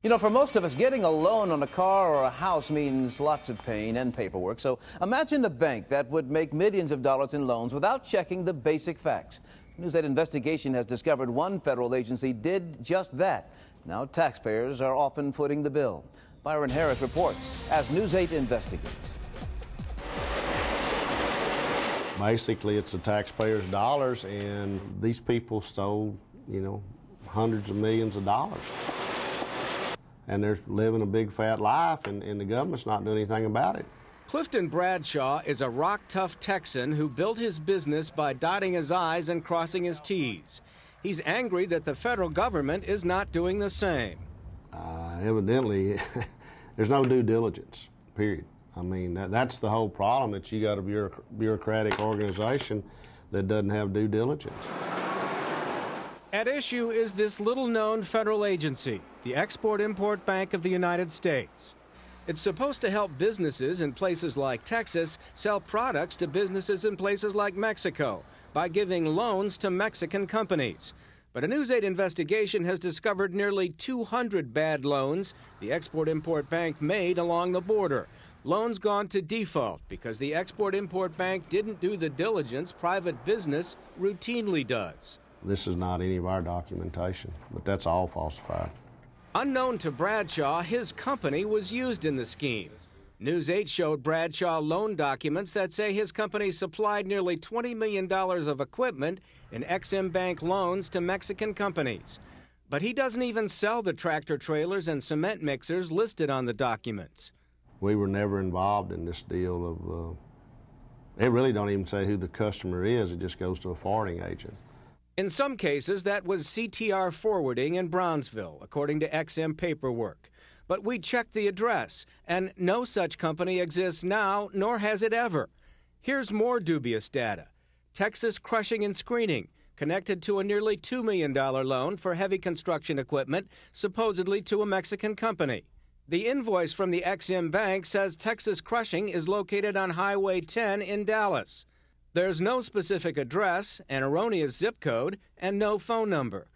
You know, for most of us, getting a loan on a car or a house means lots of pain and paperwork. So imagine a bank that would make millions of dollars in loans without checking the basic facts. News 8 investigation has discovered one federal agency did just that. Now taxpayers are often footing the bill. Byron Harris reports as News 8 investigates. Basically, it's the taxpayers' dollars, and these people stole, hundreds of millions of dollars. And they're living a big fat life, and the government's not doing anything about it. Clifton Bradshaw is a rock-tough Texan who built his business by dotting his I's and crossing his T's. He's angry that the federal government is not doing the same. Evidently, there's no due diligence, period. I mean, that's the whole problem, that you got a bureaucratic organization that doesn't have due diligence. At issue is this little-known federal agency, the Export-Import Bank of the United States. It's supposed to help businesses in places like Texas sell products to businesses in places like Mexico by giving loans to Mexican companies. But a News 8 investigation has discovered nearly 200 bad loans the Export-Import Bank made along the border. Loans gone to default because the Export-Import Bank didn't do the diligence private business routinely does. This is not any of our documentation, but that's all falsified. Unknown to Bradshaw, his company was used in the scheme. News 8 showed Bradshaw loan documents that say his company supplied nearly $20 million of equipment in Ex-Im Bank loans to Mexican companies. But he doesn't even sell the tractor trailers and cement mixers listed on the documents. We were never involved in this deal of, it really don't even say who the customer is, it just goes to a forwarding agent. In some cases, that was CTR Forwarding in Brownsville, according to Ex-Im paperwork. But we checked the address, and no such company exists now, nor has it ever. Here's more dubious data. Texas Crushing and Screening, connected to a nearly $2 million loan for heavy construction equipment, supposedly to a Mexican company. The invoice from the Ex-Im Bank says Texas Crushing is located on Highway 10 in Dallas. There's no specific address, an erroneous zip code, and no phone number.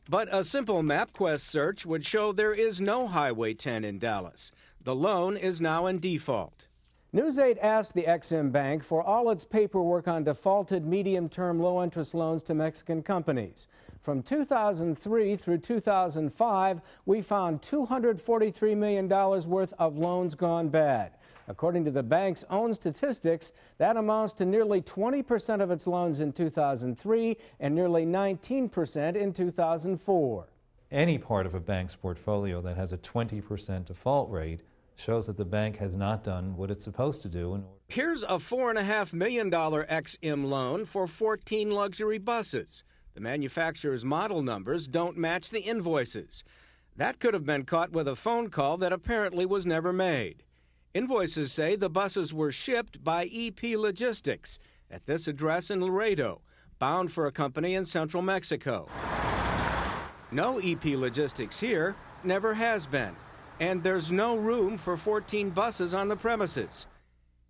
But a simple MapQuest search would show there is no Highway 10 in Dallas. The loan is now in default. News 8 asked the Ex-Im Bank for all its paperwork on defaulted medium-term low-interest loans to Mexican companies. From 2003 through 2005, we found $243 million worth of loans gone bad. According to the bank's own statistics, that amounts to nearly 20% of its loans in 2003 and nearly 19% in 2004. Any part of a bank's portfolio that has a 20% default rate shows that the bank has not done what it's supposed to do. Here's a $4.5 million Ex-Im loan for 14 luxury buses. The manufacturer's model numbers don't match the invoices. That could have been caught with a phone call that apparently was never made. Invoices say the buses were shipped by EP Logistics at this address in Laredo, bound for a company in central Mexico. No EP Logistics here, never has been, and there's no room for 14 buses on the premises.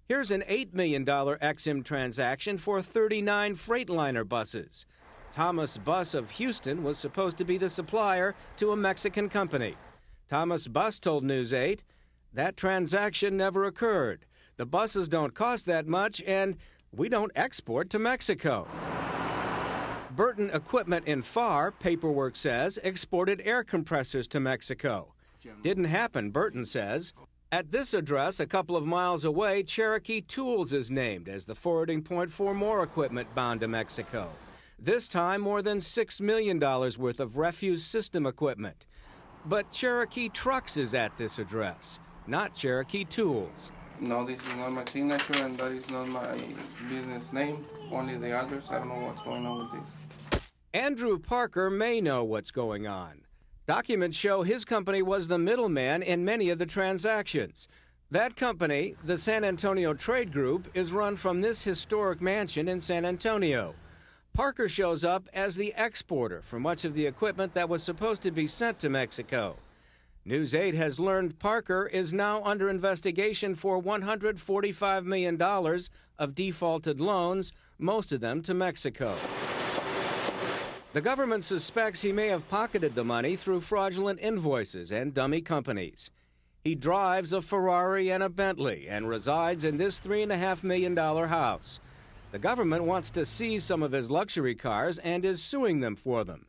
Here's an $8 million Ex-Im transaction for 39 Freightliner buses. Thomas Bus of Houston was supposed to be the supplier to a Mexican company. Thomas Bus told News 8, that transaction never occurred. The buses don't cost that much, and we don't export to Mexico. Burton Equipment in Farr, paperwork says, exported air compressors to Mexico. Didn't happen, Burton says. At this address, a couple of miles away, Cherokee Tools is named as the forwarding point for more equipment bound to Mexico. This time, more than $6 million worth of refuse system equipment. But Cherokee Trucks is at this address, not Cherokee Tools. No, this is not my signature, and that is not my business name, only the address. I don't know what's going on with this. Andrew Parker may know what's going on. Documents show his company was the middleman in many of the transactions. That company, the San Antonio Trade Group, is run from this historic mansion in San Antonio. Parker shows up as the exporter for much of the equipment that was supposed to be sent to Mexico. News 8 has learned Parker is now under investigation for $145 million of defaulted loans, most of them to Mexico. The government suspects he may have pocketed the money through fraudulent invoices and dummy companies. He drives a Ferrari and a Bentley and resides in this $3.5 million house. The government wants to seize some of his luxury cars and is suing them for them.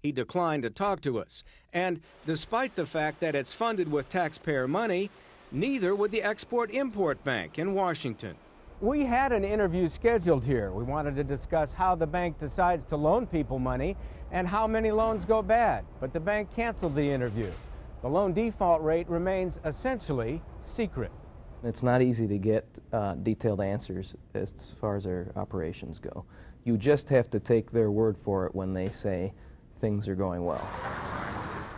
He declined to talk to us, and despite the fact that it's funded with taxpayer money, neither would the Export-Import Bank in Washington. We had an interview scheduled here. We wanted to discuss how the bank decides to loan people money and how many loans go bad, but the bank canceled the interview. The loan default rate remains essentially secret. It's not easy to get detailed answers as far as their operations go. You just have to take their word for it when they say things are going well.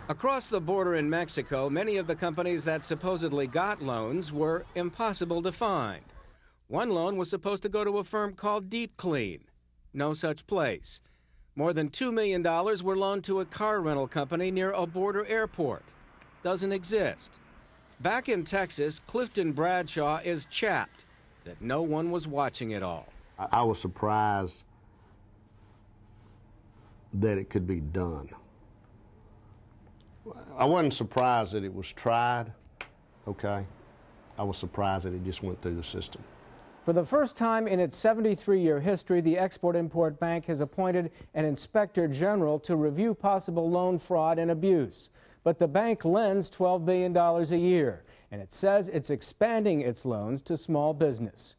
Across the border in Mexico, many of the companies that supposedly got loans were impossible to find. One loan was supposed to go to a firm called Deep Clean. No such place. More than $2 million were loaned to a car rental company near a border airport. Doesn't exist. Back in Texas, Clifton Bradshaw is chapped that no one was watching it all. I was surprised that it could be done. I wasn't surprised that it was tried, okay? I was surprised that it just went through the system. For the first time in its 73-year history, the Export-Import Bank has appointed an inspector general to review possible loan fraud and abuse. But the bank lends $12 billion a year, and it says it's expanding its loans to small business.